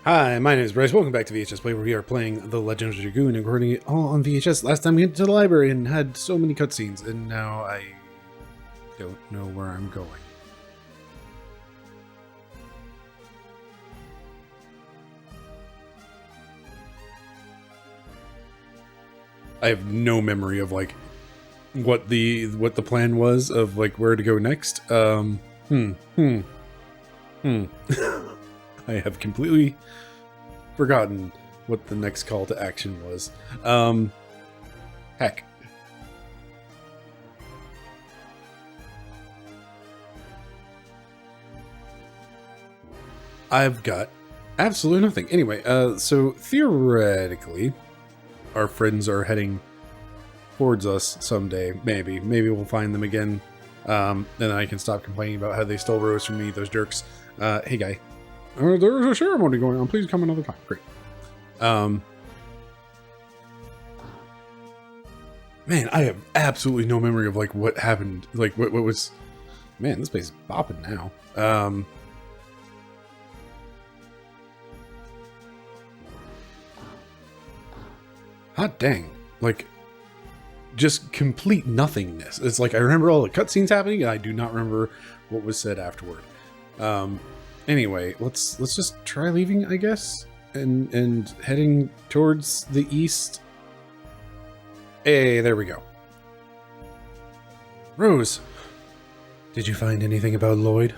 Hi, my name is Bryce. Welcome back to VHS Play, where we are playing The Legend of Dragoon and recording it all on VHS. Last time we went to the library and had so many cutscenes, and now I don't know where I'm going. I have no memory of like what the plan was of like where to go next. I have completely forgotten what the next call to action was. Heck. I've got absolutely nothing. Anyway, so theoretically, our friends are heading towards us someday. Maybe we'll find them again. Then I can stop complaining about how they stole Rose from me, those jerks. Hey guy. There's a ceremony going on. Please come another time. Great. Man, I have absolutely no memory of like what happened. Like what was. Man, this place is bopping now. Hot dang! Like, just complete nothingness. It's like I remember all the cutscenes happening, and I do not remember what was said afterward. Anyway, let's just try leaving, I guess, and heading towards the east. Hey, there we go. Rose, did you find anything about Lloyd?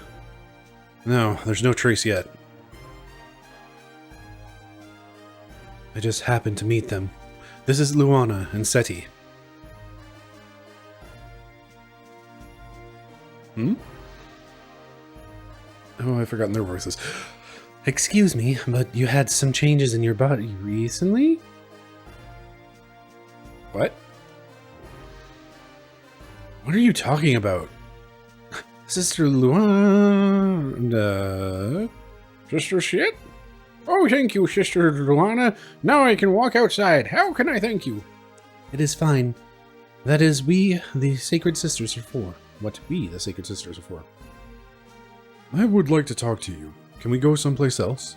No, there's no trace yet. I just happened to meet them. This is Luana and Seti. Oh, I've forgotten their voices. Excuse me, but you had some changes in your body recently? What? What are you talking about? Sister Luana... Sister shit? Oh, thank you, Sister Luana. Now I can walk outside. How can I thank you? It is fine. That is, we, the Sacred Sisters, are for. What we, the Sacred Sisters, are for. I would like to talk to you. Can we go someplace else?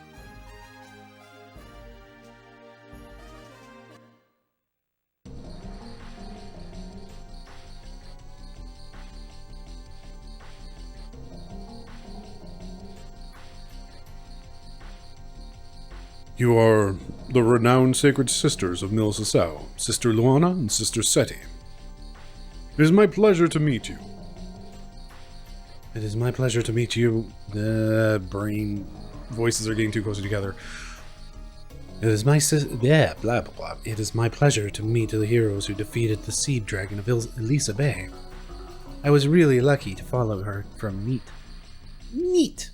You are the renowned Sacred Sisters of Mil Sasau, Sister Luana and Sister Seti. It is my pleasure to meet you. It is my pleasure to meet you. Brain voices are getting too close together. It is my blah blah blah. It is my pleasure to meet the heroes who defeated the Seed Dragon of Elisa Bay. I was really lucky to follow her from Neat.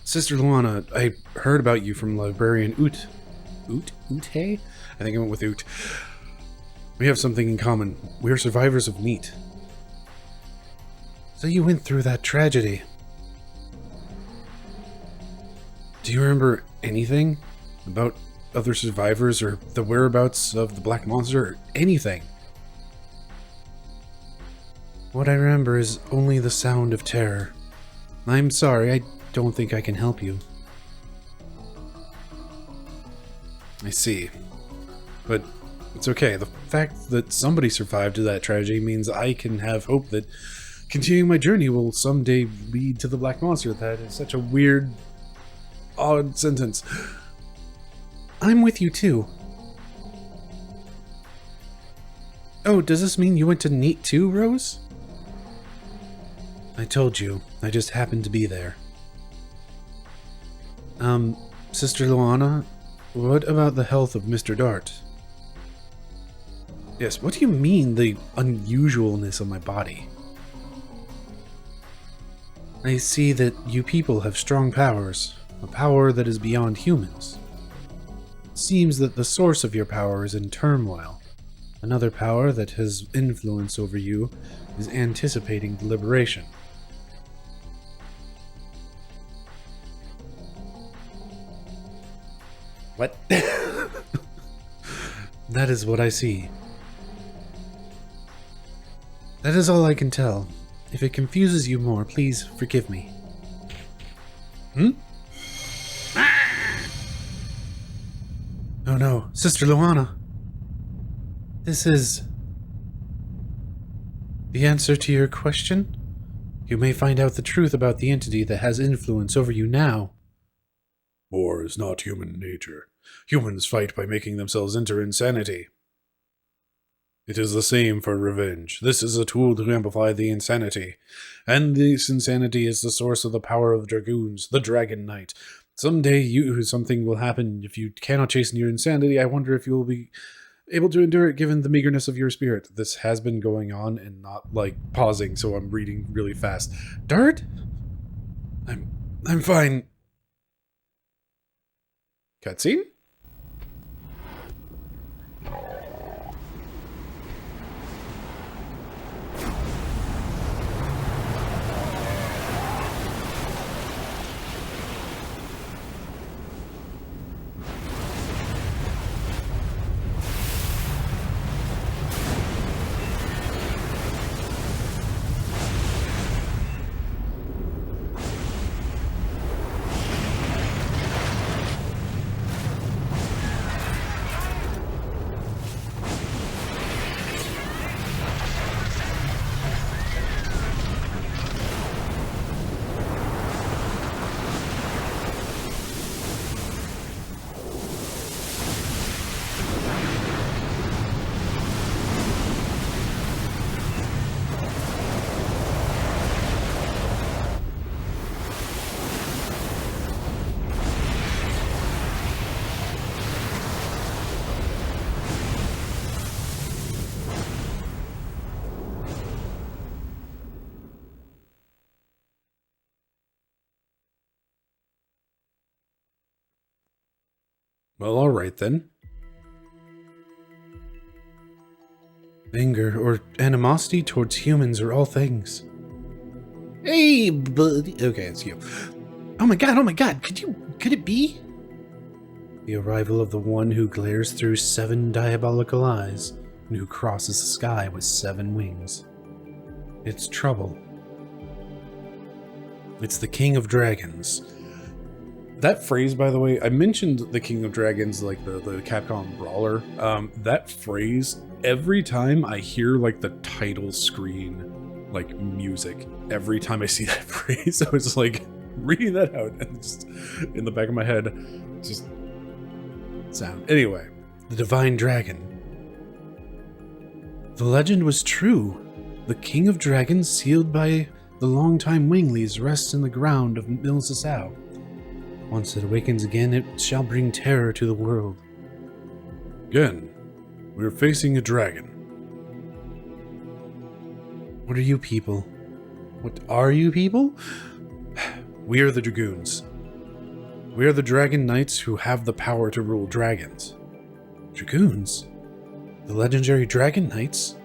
Sister Luana, I heard about you from Librarian Ute. Ute? I think I went with Ute. We have something in common. We are survivors of Neat. So you went through that tragedy. Do you remember anything about other survivors or the whereabouts of the Black Monster or anything? What I remember is only the sound of terror. I'm sorry, I don't think I can help you. I see. But it's okay. The fact that somebody survived to that tragedy means I can have hope that continuing my journey will someday lead to the Black Monster. That is such a weird, odd sentence. I'm with you too. Oh, does this mean you went to Neat too, Rose? I told you. I just happened to be there. Sister Luana, what about the health of Mr. Dart? Yes, what do you mean, the unusualness of my body? I see that you people have strong powers, a power that is beyond humans. It seems that the source of your power is in turmoil. Another power that has influence over you is anticipating the liberation. What? That is what I see. That is all I can tell. If it confuses you more, please forgive me. Hmm? Sister Luana, this is the answer to your question? You may find out the truth about the entity that has influence over you now. War is not human nature. Humans fight by making themselves enter insanity. It is the same for revenge. This is a tool to amplify the insanity. And this insanity is the source of the power of the dragoons, the Dragon Knight. Someday something will happen. If you cannot chasten your insanity, I wonder if you will be able to endure it given the meagerness of your spirit. This has been going on and not, like, pausing, so I'm reading really fast. Dart? I'm fine. Cutscene? Well, alright then. Anger or animosity towards humans are all things. Hey, buddy. Okay, it's you. Oh my god, could it be? The arrival of the one who glares through 7 diabolical eyes and who crosses the sky with 7 wings. It's trouble. It's the King of Dragons. That phrase, by the way, I mentioned the King of Dragons, like the Capcom brawler. That phrase, every time I hear like the title screen, like music, every time I see that phrase, I was like reading that out and just in the back of my head, just sound. Anyway, the Divine Dragon. The legend was true. The King of Dragons, sealed by the longtime Winglies, rests in the ground of Mil Sasau. Once it awakens again, it shall bring terror to the world. Again, we're facing a dragon. What are you people? What are you people? We are the Dragoons. We are the Dragon Knights who have the power to rule dragons. Dragoons? The legendary Dragon Knights?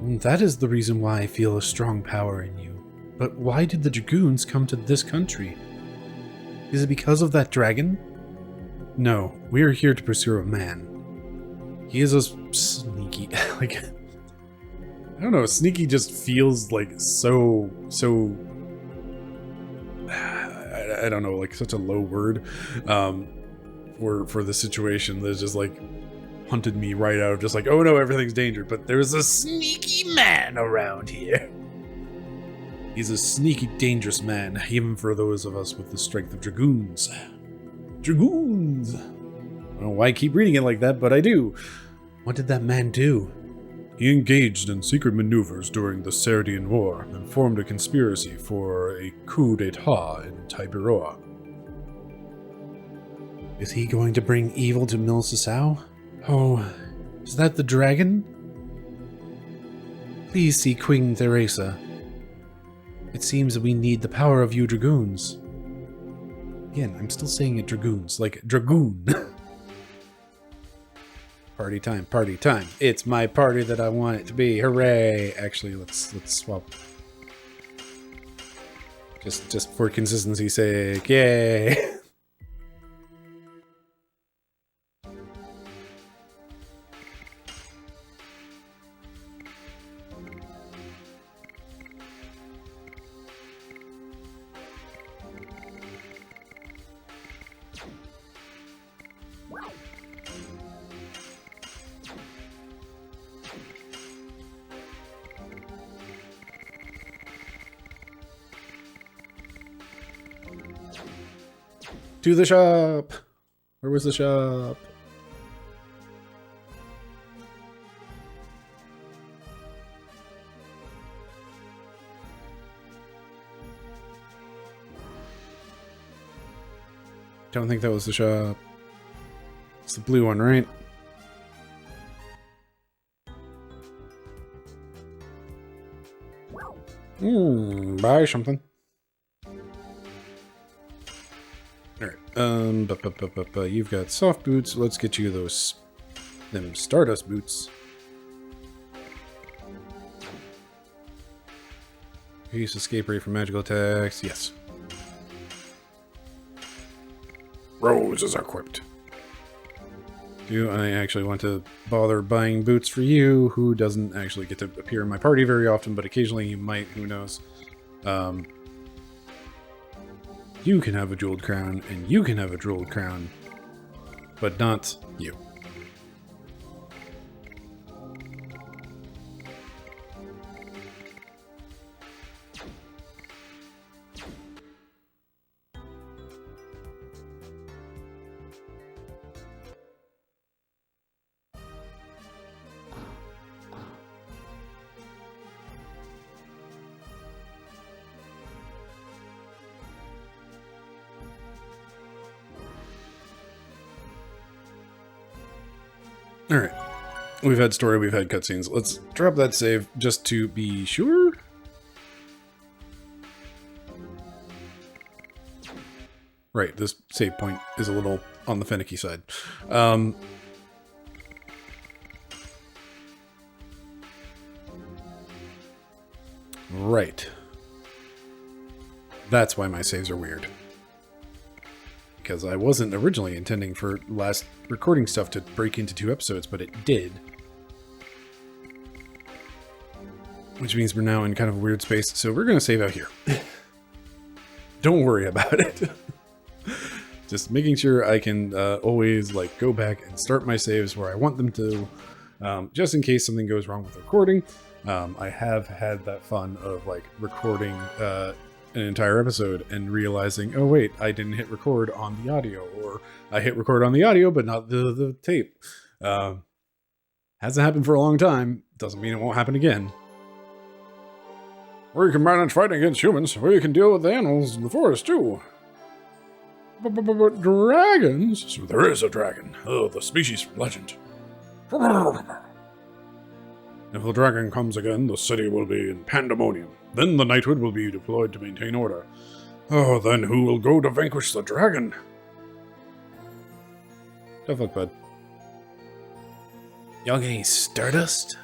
That is the reason why I feel a strong power in you. But why did the Dragoons come to this country? Is it because of that dragon? No, we are here to pursue a man. He is a sneaky, like, I don't know, sneaky just feels like so, I don't know, like such a low word, for the situation that's just like hunted me right out of just like, oh no, everything's dangerous, but there's a sneaky man around here. He's a sneaky, dangerous man, even for those of us with the strength of dragoons. Dragoons! I don't know why I keep reading it like that, but I do. What did that man do? He engaged in secret maneuvers during the Serdian War and formed a conspiracy for a coup d'etat in Tiberias. Is he going to bring evil to Mil Sasau? Oh, is that the dragon? Please see Queen Theresa. It seems that we need the power of you dragoons. Again, I'm still saying it dragoons, like dragoon. Party time, party time. It's my party that I want it to be. Hooray! Actually, let's swap. Just for consistency's sake. Yay! To the shop! Where was the shop? Don't think that was the shop. It's the blue one, right? Buy something. Alright, you've got soft boots. Let's get you them Stardust boots. Increase escape rate from magical attacks. Yes. Rose is equipped. Do I actually want to bother buying boots for you, who doesn't actually get to appear in my party very often, but occasionally you might, who knows. You can have a jeweled crown, and you can have a jeweled crown, but not you. Alright. We've had story, we've had cutscenes. Let's drop that save just to be sure. Right, this save point is a little on the finicky side. Right. That's why my saves are weird. Because I wasn't originally intending for last recording stuff to break into 2 episodes, but it did. Which means we're now in kind of a weird space, so we're going to save out here. Don't worry about it. Just making sure I can always like go back and start my saves where I want them to, just in case something goes wrong with recording. I have had that fun of like recording an entire episode and realizing, oh wait, I didn't hit record on the audio, or I hit record on the audio but not the tape. Hasn't happened for a long time, doesn't mean it won't happen again. We can manage fighting against humans, we can deal with the animals in the forest too. But dragons? So there is a dragon. Oh, the species from legend. If the dragon comes again, the city will be in pandemonium. Then the knighthood will be deployed to maintain order. Oh, then who will go to vanquish the dragon? Tough luck, bud. Y'all get any Stardust?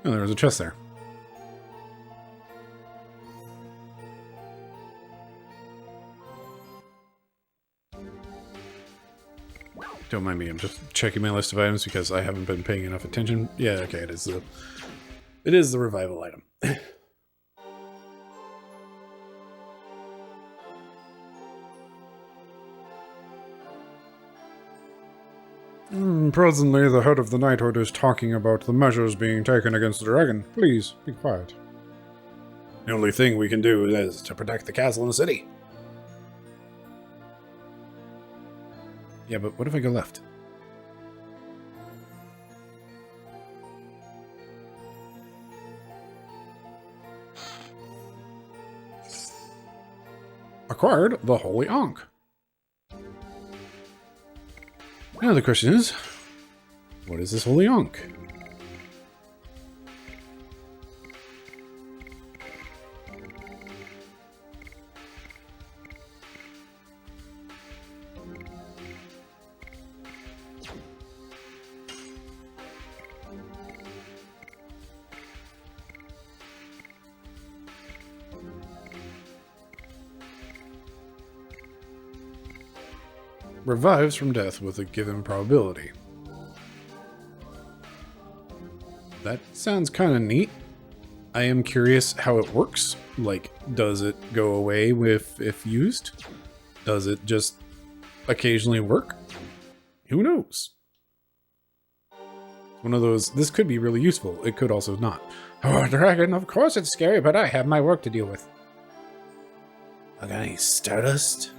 Oh, there was a chest there. Don't mind me, I'm just checking my list of items because I haven't been paying enough attention. Yeah, okay, it is the revival item. Presently, the head of the knighthood is talking about the measures being taken against the dragon. Please, be quiet. The only thing we can do is to protect the castle and the city. Yeah, but what if I go left? Acquired the Holy Ankh. Now the question is, what is this Holy Ankh? Revives from death with a given probability. That sounds kind of neat. I am curious how it works. Like, does it go away if used? Does it just occasionally work? Who knows? One of those, this could be really useful. It could also not. Oh, dragon, of course it's scary, but I have my work to deal with. I got any stardust?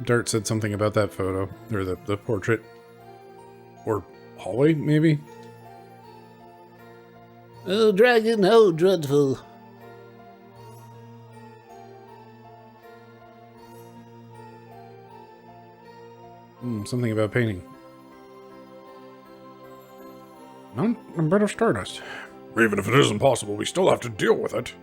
Dart said something about that photo, or the portrait. Or hallway, maybe? Oh, dragon, how dreadful. Something about painting. Not a bit of stardust. Even if it isn't possible, we still have to deal with it.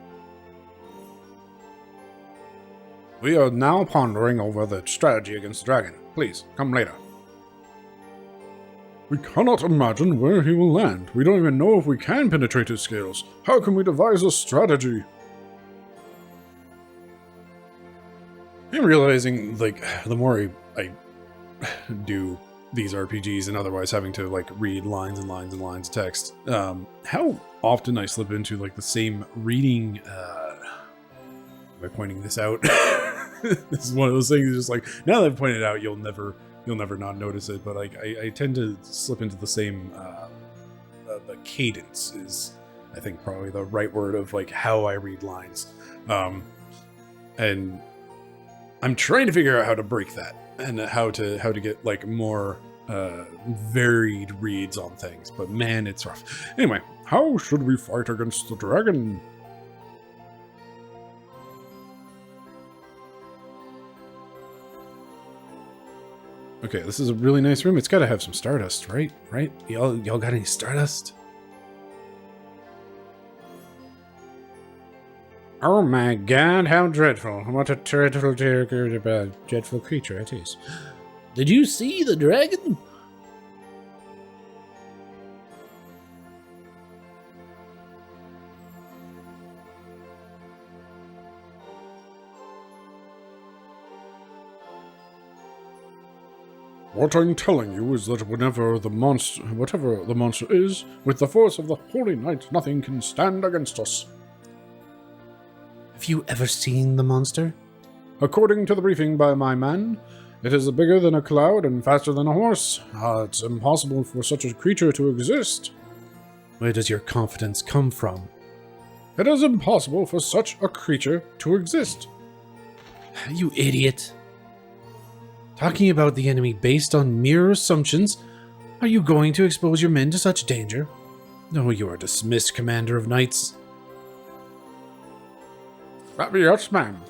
We are now pondering over the strategy against the dragon. Please, come later. We cannot imagine where he will land. We don't even know if we can penetrate his scales. How can we devise a strategy? I'm realizing, like, the more I do these RPGs and otherwise having to, like, read lines and lines and lines of text, how often I slip into, like, the same reading, am I pointing this out? This is one of those things, just like, now that I've pointed it out, you'll never not notice it, but like, I tend to slip into the same, the cadence is, I think, probably the right word of, like, how I read lines. And I'm trying to figure out how to break that, and how to get, like, more, varied reads on things, but man, it's rough. Anyway, how should we fight against the dragon? Okay, this is a really nice room. It's got to have some stardust, right? Right? Y'all got any stardust? Oh my god, how dreadful. What a dreadful creature it is. Did you see the dragon? What I'm telling you is that whatever the monster is, with the force of the Holy Night, nothing can stand against us. Have you ever seen the monster? According to the briefing by my man, it is bigger than a cloud and faster than a horse. It's impossible for such a creature to exist. Where does your confidence come from? It is impossible for such a creature to exist. You idiot. Talking about the enemy based on mere assumptions, are you going to expose your men to such danger? No, you are dismissed, Commander of Knights. Yes, ma'am.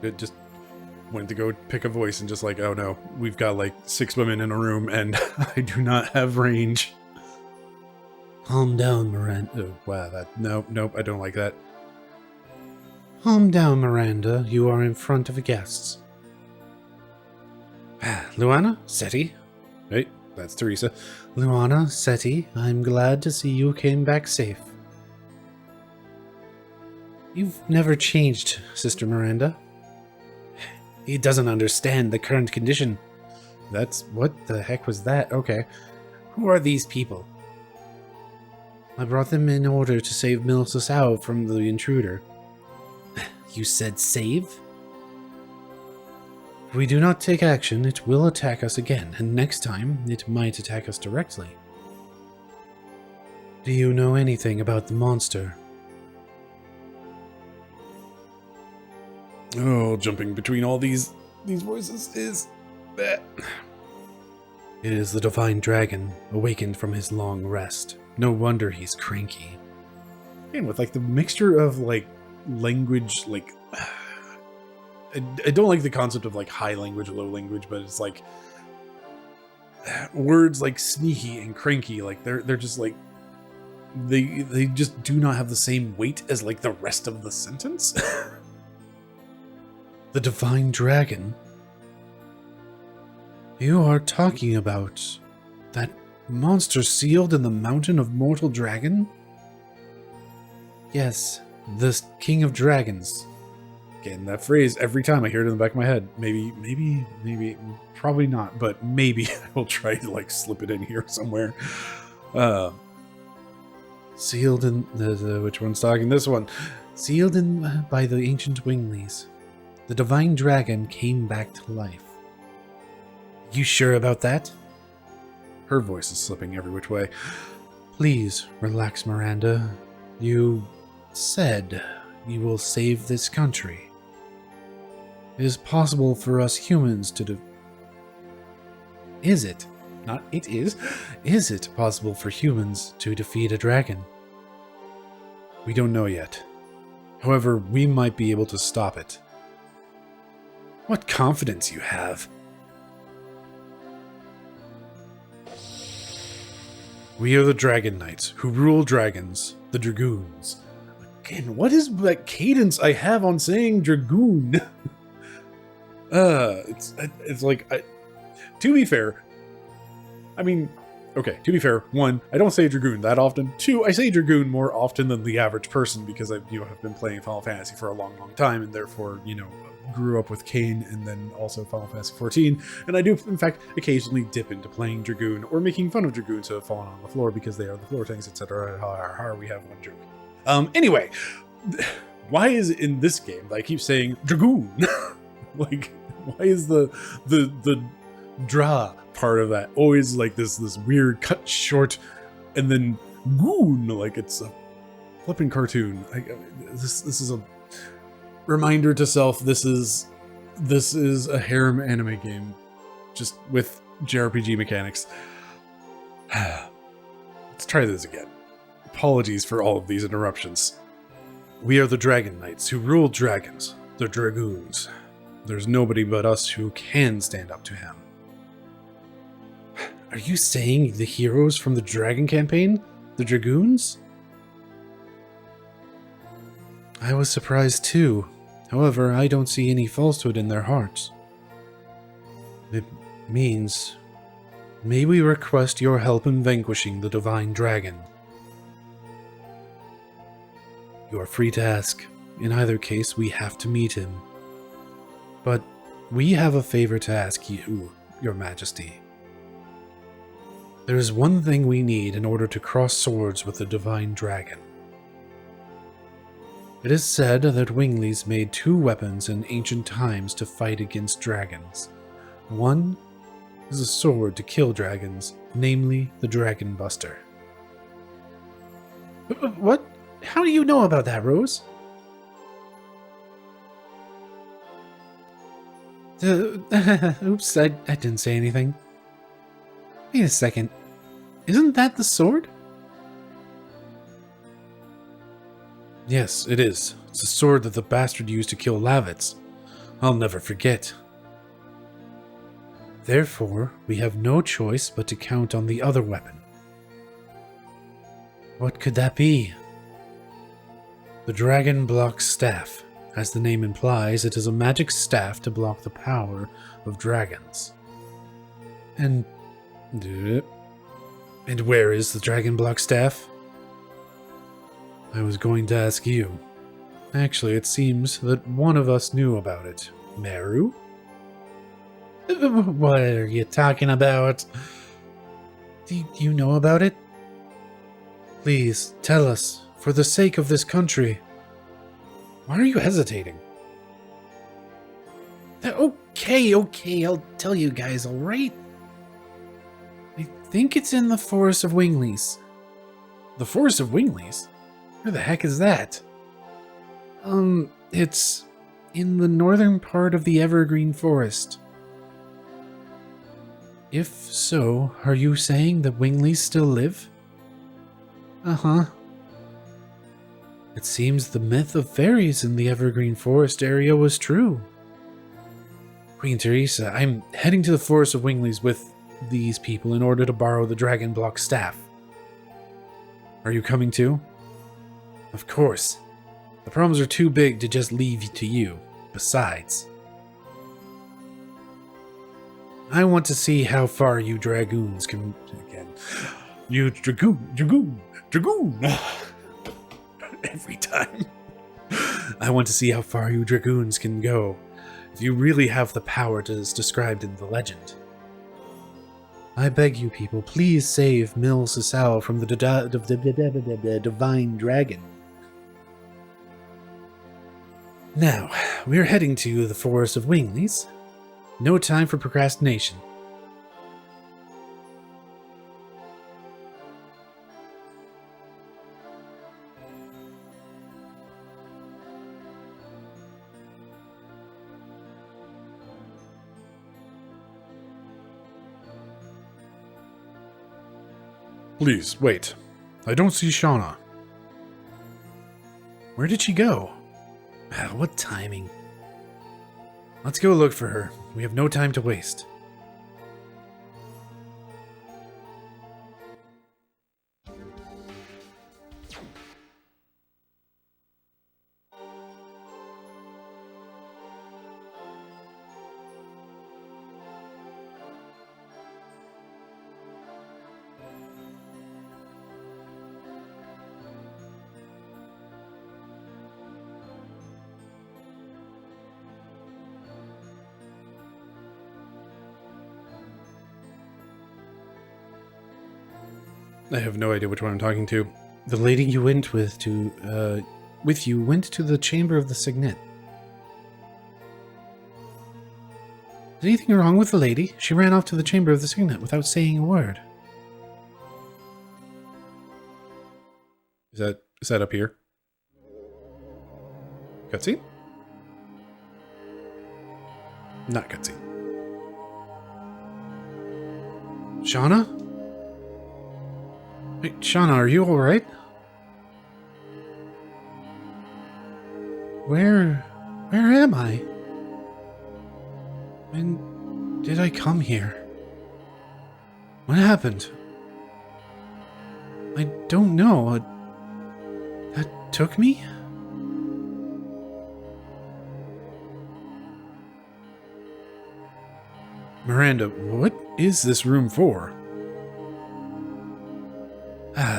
It just went to go pick a voice and just like, oh no, we've got like 6 women in a room and I do not have range. Calm down, Miranda. Oh, wow, nope, I don't like that. Calm down, Miranda. You are in front of guests. Luana, Seti. Hey, that's Teresa. Luana, Seti, I'm glad to see you came back safe. You've never changed, Sister Miranda. He doesn't understand the current condition. What the heck was that? Okay. Who are these people? I brought them in order to save Milsasau from the intruder. You said save? If we do not take action, it will attack us again, and next time, it might attack us directly. Do you know anything about the monster? Oh, jumping between all these voices is that. It is the divine dragon, awakened from his long rest. No wonder he's cranky. And with like the mixture of like language, like I don't like the concept of like high language, low language, but it's like words like sneaky and cranky, like they're just like they just do not have the same weight as like the rest of the sentence. The divine dragon? You are talking about that monster sealed in the mountain of mortal dragon? Yes, The King of Dragons. Again, that phrase, every time I hear it in the back of my head. Maybe, probably not, but maybe I will try to, like, slip it in here somewhere. Sealed in... which one's talking? This one. Sealed in by the ancient Winglies. The divine dragon came back to life. You sure about that? Her voice is slipping every which way. Please, relax, Miranda. You said you will save this country. It is possible for us humans to Is it? Not it is. Is it possible for humans to defeat a dragon? We don't know yet. However, we might be able to stop it. What confidence you have. We are the Dragon Knights, who rule dragons, the Dragoons. Again, what is that cadence I have on saying Dragoon? It's like, to be fair, I mean, okay, to be fair, one, I don't say Dragoon that often. Two, I say Dragoon more often than the average person because I, have been playing Final Fantasy for a long, long time, and therefore, grew up with Kain and then also Final Fantasy 14, and I do, in fact, occasionally dip into playing Dragoon or making fun of Dragoons who have fallen on the floor because they are the floor things, etc. We have one joke. Anyway, why is it in this game that I keep saying Dragoon? Like, why is the dra part of that always like this weird cut short and then goon like it's a flipping cartoon? This is a reminder to self. This is a harem anime game, just with JRPG mechanics. Let's try this again. Apologies for all of these interruptions. We are the Dragon Knights who rule dragons, the Dragoons. There's nobody but us who can stand up to him. Are you saying the heroes from the Dragon campaign? The Dragoons? I was surprised too. However, I don't see any falsehood in their hearts. It means... may we request your help in vanquishing the Divine Dragon? You are free to ask. In either case, we have to meet him. But we have a favor to ask you, Your Majesty. There is one thing we need in order to cross swords with the Divine Dragon. It is said that Winglies made 2 weapons in ancient times to fight against dragons. One is a sword to kill dragons, namely the Dragon Buster. What? How do you know about that, Rose? Oops, I didn't say anything. Wait a second. Isn't that the sword? Yes, it is. It's a sword that the bastard used to kill Lavitz. I'll never forget. Therefore, we have no choice but to count on the other weapon. What could that be? The Dragon Block Staff. As the name implies, it is a magic staff to block the power of dragons. And where is the Dragon Block Staff? I was going to ask you. Actually, it seems that one of us knew about it. Meru? What are you talking about? Do you know about it? Please, tell us, for the sake of this country. Why are you hesitating? Okay, I'll tell you guys, alright? I think it's in the Forest of Winglies. The Forest of Winglies? Where the heck is that? It's in the northern part of the Evergreen Forest. If so, are you saying that Winglies still live? Uh-huh. It seems the myth of fairies in the Evergreen Forest area was true. Queen Teresa, I'm heading to the Forest of Winglies with these people in order to borrow the Dragon Block Staff. Are you coming too? Of course. The problems are too big to just leave to you. Besides, I want to see how far you Dragoons can... Again. You Dragoon! Every time. I want to see how far you dragoons can go, if you really have the power as described in the legend. I beg you people, please save Mil Sasau from the divine dragon. Now, we're heading to the Forest of Winglies. No time for procrastination. Please, wait. I don't see Shauna. Where did she go? What timing. Let's go look for her. We have no time to waste. I have no idea which one I'm talking to. The lady you went with you went to the chamber of the signet. Is anything wrong with the lady? She ran off to the chamber of the signet without saying a word. Is that up here? Cutscene? Not cutscene. Shauna? Wait, Shauna, are you alright? Where am I? When did I come here? What happened? I don't know. That took me? Miranda, what is this room for?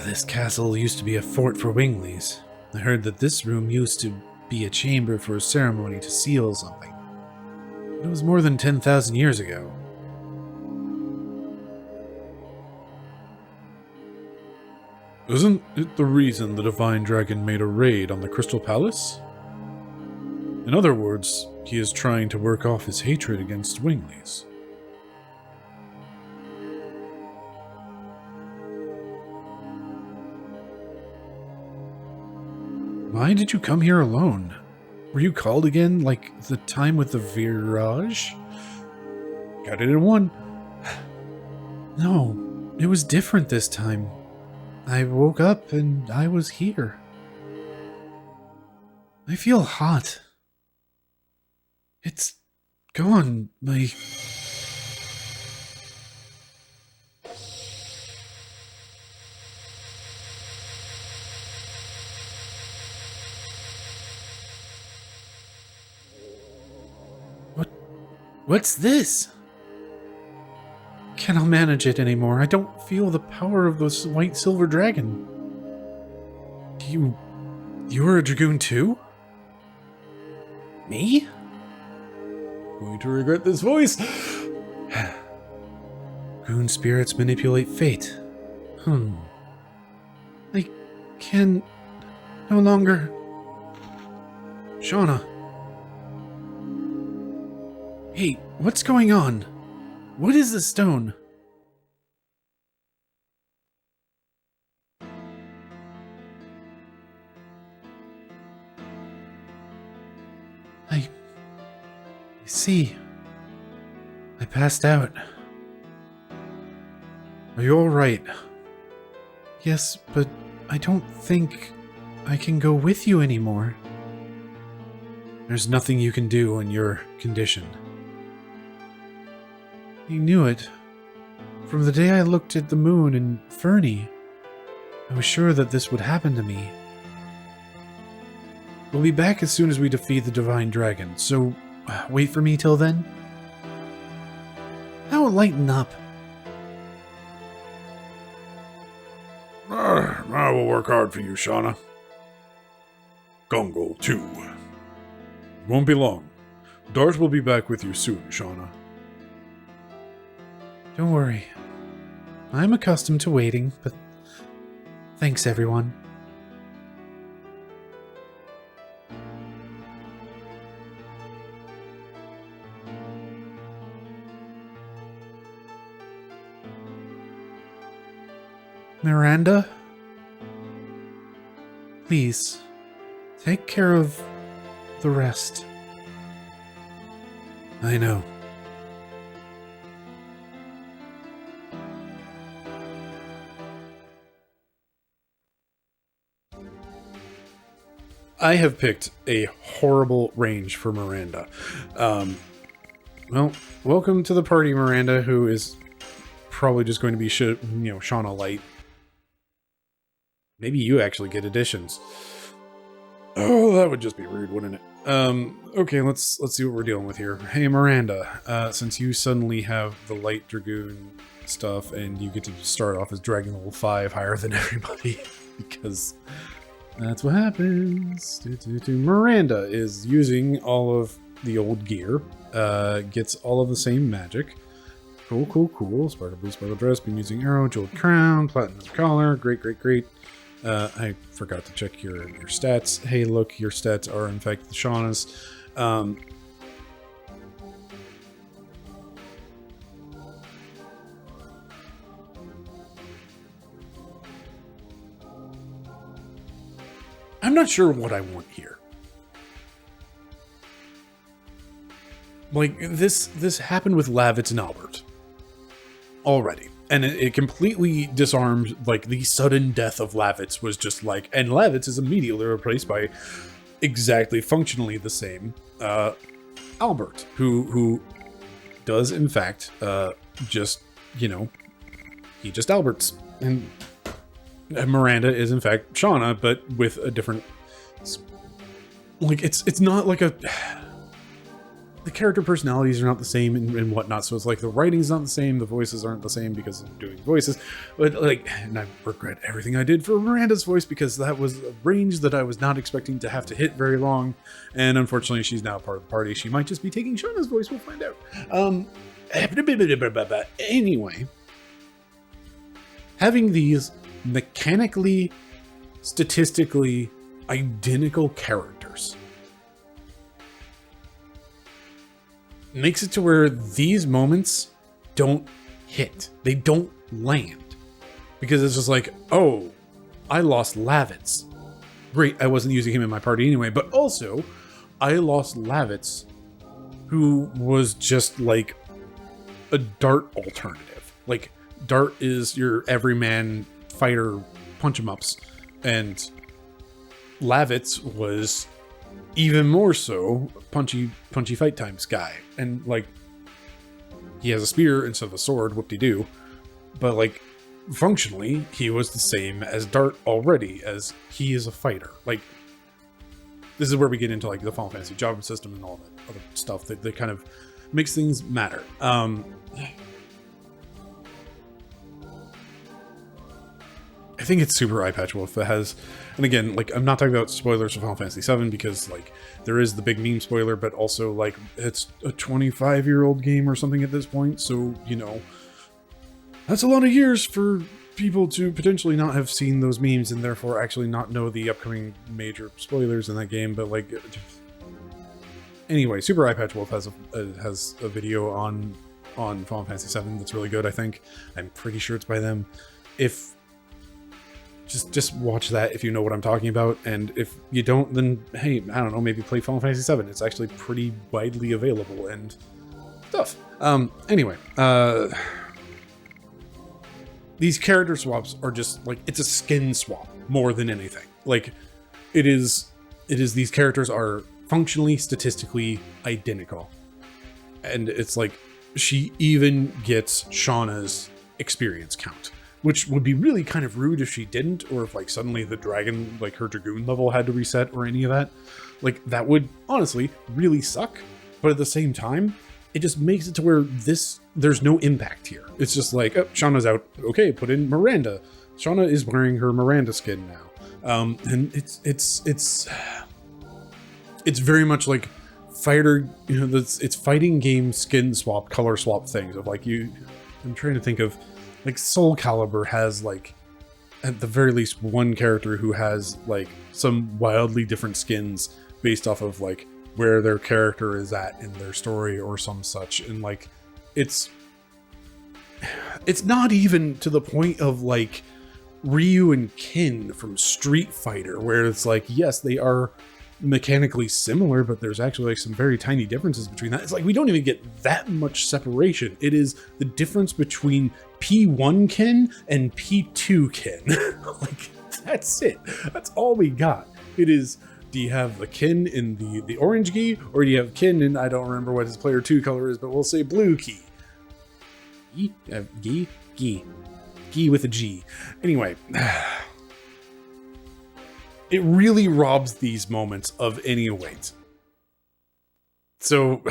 This castle used to be a fort for Winglies. I heard that this room used to be a chamber for a ceremony to seal something. It was more than 10,000 years ago. Isn't it the reason the Divine Dragon made a raid on the Crystal Palace? In other words, he is trying to work off his hatred against Winglies. Why did you come here alone? Were you called again, like the time with the Virage? Got it in one. No, it was different this time. I woke up and I was here. I feel hot. It's gone. What's this? Cannot manage it anymore. I don't feel the power of this white silver dragon. You're a dragoon too? Me? Going to regret this voice. Dragoon spirits manipulate fate. I can no longer. Shauna. Hey, what's going on? What is this stone? I see. I passed out. Are you alright? Yes, but I don't think I can go with you anymore. There's nothing you can do in your condition. You knew it. From the day I looked at the moon in Fernie, I was sure that this would happen to me. We'll be back as soon as we defeat the Divine Dragon, so wait for me till then. Now lighten up. I will work hard for you, Shauna. Gongo, too. Won't be long. Dart will be back with you soon, Shauna. Don't worry. I'm accustomed to waiting, but thanks, everyone. Miranda? Please, take care of the rest. I know. I have picked a horrible range for Miranda. Well, welcome to the party, Miranda, who is probably just going to be, Shauna Light. Maybe you actually get additions. Oh, that would just be rude, wouldn't it? Okay, let's see what we're dealing with here. Hey, Miranda, since you suddenly have the Light Dragoon stuff and you get to start off as Dragon Level 5 higher than everybody, because that's what happens. Miranda is using all of the old gear, gets all of the same magic. Cool. Sparkle Blue, Sparkle Dress, been using Arrow, Jeweled Crown, Platinum Collar, great. I forgot to check your stats. Hey, look, your stats are in fact the Shauna's. I'm not sure what I want here. Like, this happened with Lavitz and Albert already. And it completely disarmed, like, the sudden death of Lavitz was just like, and Lavitz is immediately replaced by exactly functionally the same Albert, who does in fact just, he just Alberts. And Miranda is in fact Shauna, but with a different, like, it's not like a, the character personalities are not the same and whatnot, so it's like the writing's not the same, the voices aren't the same because I'm doing voices, but like, and I regret everything I did for Miranda's voice because that was a range that I was not expecting to have to hit very long, and unfortunately she's now part of the party. She might just be taking Shauna's voice, we'll find out. Anyway, having these mechanically, statistically identical characters makes it to where these moments don't hit. They don't land. Because it's just like, oh, I lost Lavitz. Great, I wasn't using him in my party anyway, but also, I lost Lavitz, who was just like a Dart alternative. Like, Dart is your everyman fighter punch-em-ups, and Lavitz was even more so punchy fight times guy, and like he has a spear instead of a sword, whoop-de-doo, but like functionally he was the same as Dart already, as he is a fighter. Like, this is where we get into like the Final Fantasy job system and all that other stuff that kind of makes things matter. I think it's super eye patchable if it has, and again, like, I'm not talking about spoilers for Final Fantasy VII because like there is the big meme spoiler, but also like it's a 25-year-old game or something at this point, so that's a lot of years for people to potentially not have seen those memes and therefore actually not know the upcoming major spoilers in that game. But like, anyway, Super Eye Patch Wolf has a video on Final Fantasy VII that's really good. I think I'm pretty sure it's by them. If just watch that if you know what I'm talking about, and if you don't, then hey, I don't know, maybe play Final Fantasy VII. It's actually pretty widely available and stuff. Anyway, these character swaps are just like, it's a skin swap more than anything. Like, it is these characters are functionally, statistically identical, and it's like she even gets Shauna's experience count, which would be really kind of rude if she didn't, or if like suddenly the dragon, like her Dragoon level had to reset or any of that. Like, that would honestly really suck. But at the same time, it just makes it to where there's no impact here. It's just like, oh, Shauna's out. Okay, put in Miranda. Shauna is wearing her Miranda skin now. And it's very much like fighter, it's fighting game skin swap, color swap things of like I'm trying to think of, like Soul Calibur has like at the very least one character who has like some wildly different skins based off of like where their character is at in their story or some such. And like it's not even to the point of like Ryu and Kin from Street Fighter, where it's like, yes, they are mechanically similar, but there's actually like some very tiny differences between that. It's like we don't even get that much separation. It is the difference between P1 Kin and P2 Kin. Like, that's it. That's all we got. It is, do you have the Kin in the orange gi, or do you have Kin in, I don't remember what his player 2 color is, but we'll say blue key. Gi with a G. Anyway, it really robs these moments of any weight. So,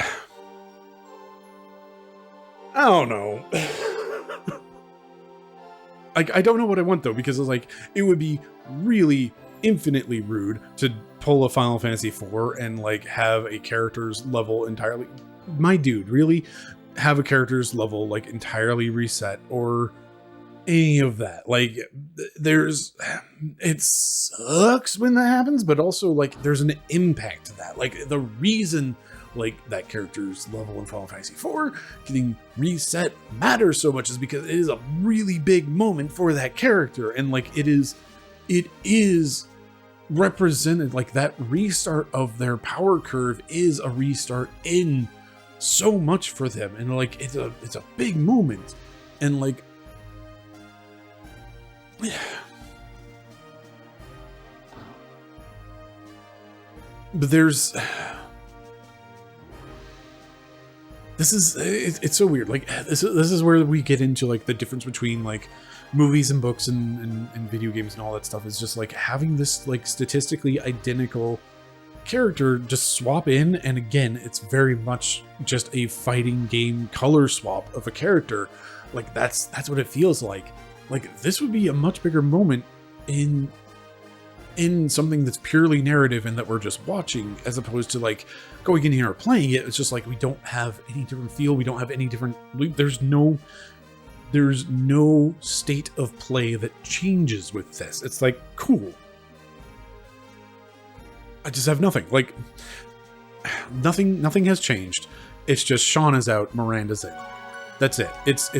I don't know. I don't know what I want though, because it's like, it would be really infinitely rude to pull a Final Fantasy IV and like have a character's level entirely, my dude, really have a character's level like entirely reset or any of that. Like it sucks when that happens, but also like there's an impact to that. Like the reason like that character's level in Final Fantasy IV getting reset matters so much is because it is a really big moment for that character, and like it is represented, like that restart of their power curve is a restart in so much for them, and like it's a big moment. And like but there's it's so weird. Like this is where we get into like the difference between like movies and books and video games and all that stuff. Is just like having this like statistically identical character just swap in, and again, it's very much just a fighting game color swap of a character. Like that's what it feels like. Like this would be a much bigger moment in something that's purely narrative and that we're just watching, as opposed to like going in here or playing it. It's just like we don't have any different feel, we don't have any different, there's no state of play that changes with this. It's like, cool, I just have nothing. Like nothing has changed. It's just Shauna's out, Miranda's in. That's it. It's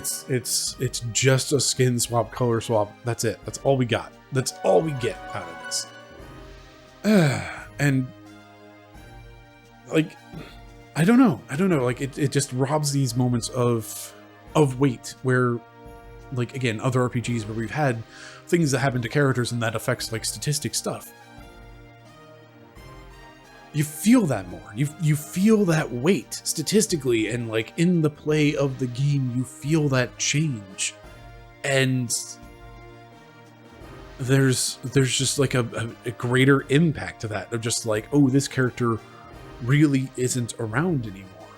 just a skin swap, color swap. That's it. That's all we got. That's all we get out of this. And like, I don't know. Like it just robs these moments of weight, where like, again, other RPGs where we've had things that happen to characters and that affects like statistic stuff. You feel that more. You feel that weight statistically, and like in the play of the game, you feel that change. And there's just like a greater impact to that, of just like, oh, this character really isn't around anymore,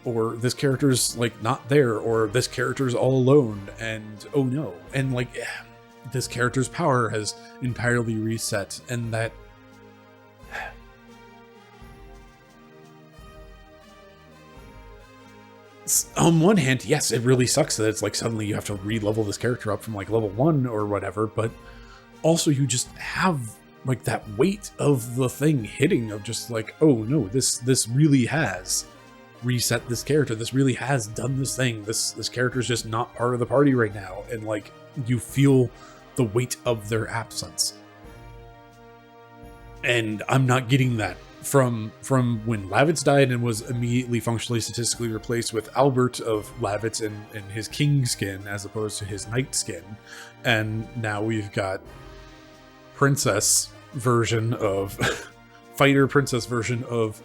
or this character's like not there, or this character's all alone, and oh no, and like this character's power has entirely reset. And that on one hand, yes, it really sucks that it's like suddenly you have to re-level this character up from like level 1 or whatever, but also you just have like that weight of the thing hitting, of just like, oh no, this really has reset this character, this really has done this thing, this character's just not part of the party right now, and like you feel the weight of their absence. And I'm not getting that from when Lavitz died and was immediately functionally statistically replaced with Albert of Lavitz in his king skin as opposed to his knight skin. And now we've got princess version of fighter princess version of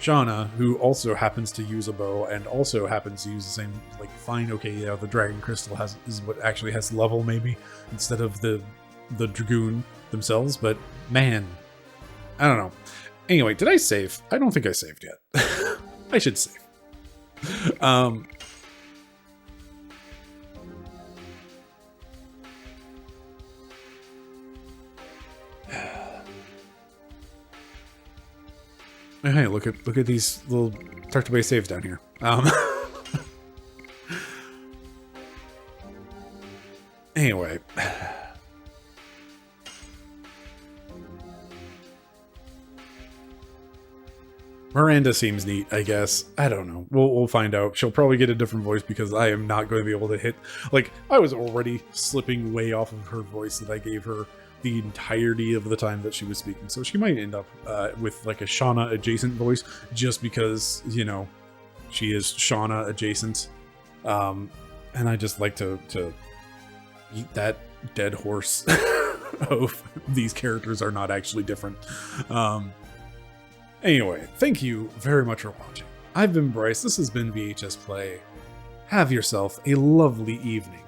Shauna, who also happens to use a bow and also happens to use the same, like, fine, okay, yeah, the dragon crystal is what actually has level maybe instead of the dragoon themselves. But man, I don't know. Anyway, did I save? I don't think I saved yet. I should save. Hey, look at these little tucked-away saves down here. Anyway. Miranda seems neat, I guess. I don't know. We'll find out. She'll probably get a different voice because I am not going to be able to hit... Like, I was already slipping way off of her voice that I gave her the entirety of the time that she was speaking. So she might end up with, like, a Shauna-adjacent voice just because, you know, she is Shauna-adjacent. And I just like to eat that dead horse of these characters are not actually different. Anyway, thank you very much for watching. I've been Bryce, this has been VHS Play. Have yourself a lovely evening.